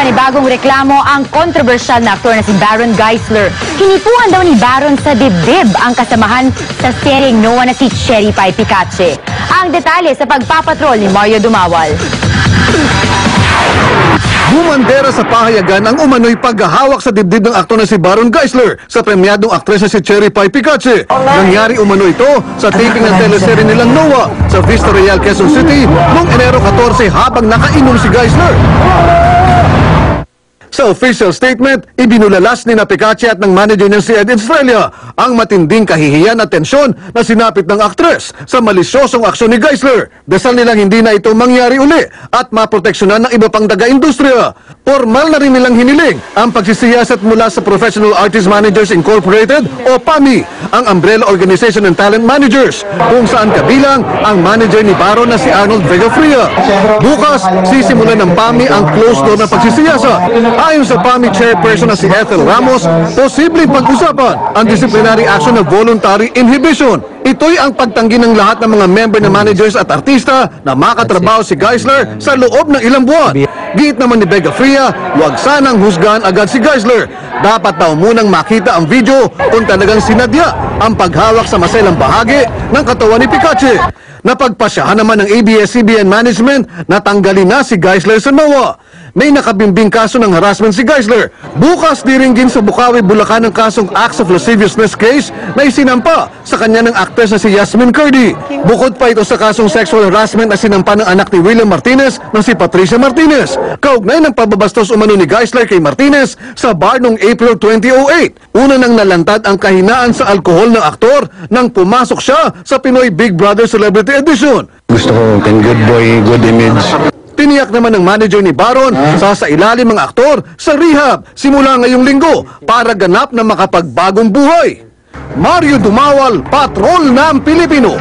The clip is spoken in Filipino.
panibagong reklamo ang kontrobersyal na aktor na si Baron Geisler. Hinipuan daw ni Baron sa dibdib ang kasamahan sa seryeng Noah na si Cherry Pie Picache. Ang detalye sa pagpapatrol ni Mario Dumawal. Bumandera sa pahayagan ang umano'y paghahawak sa dibdib ng aktor na si Baron Geisler sa premyadong aktres na si Cherry Pie Picache. Nangyari umano ito sa taping ng teleserye nilang Noah sa Vista Real, Quezon City noong Enero 14 habang nakainom si Geisler. Sa official statement, ibinulalas ni Picache at ng manager niya si Ed Estrella ang matinding kahihiyan at tensyon na sinapit ng aktres sa malisyosong aksyon ni Geisler. Dasal nilang hindi na ito mangyari uli at maproteksyonan ng iba pang daga-industriya. Formal na rin nilang hiniling ang pagsisiyasat mula sa Professional Artist Managers Incorporated o PAMI, ang umbrella organization ng talent managers, kung saan kabilang ang manager ni Baron na si Arnold Vegafria. Bukas, sisimulan ng PAMI ang closed door na pagsisiyasat. Ayon sa PAMI chairperson na si Ethel Ramos, posibleng pag-usapan ang disciplinary action na voluntary inhibition. Ito'y ang pagtanggi ng lahat ng mga member na managers at artista na makatrabaho si Geisler sa loob ng ilang buwan. Giit naman ni Vegafria, huwag sanang husgahan agad si Geisler. Dapat daw munang makita ang video kung talagang sinadya ang paghawak sa maselang bahagi ng katawan ni Picache. Napagpasyahan naman ng ABS-CBN management na tanggalin na si Geisler sa Noah. May nakabimbing kaso ng harassment si Geisler. Bukas diringgin sa Bukawi, Bulacan ang kasong acts of lasciviousness case na isinampa sa kanya ng aktres na si Yasmin Curdy. Bukod pa ito sa kasong sexual harassment na sinampa ng anak ni William Martinez na si Patricia Martinez. Kaugnay ng pababastos umano ni Geisler kay Martinez sa bar noong April 2008. Una nang nalantad ang kahinaan sa alkohol ng aktor nang pumasok siya sa Pinoy Big Brother Celebrity Edition. Gusto ko kang good boy, good image. Tiniyak naman ng manager ni Baron sasailalim ang aktor sa rehab simula ngayong linggo para ganap na makapagbagong buhay. Mario Dumawal, Patrol ng Pilipino.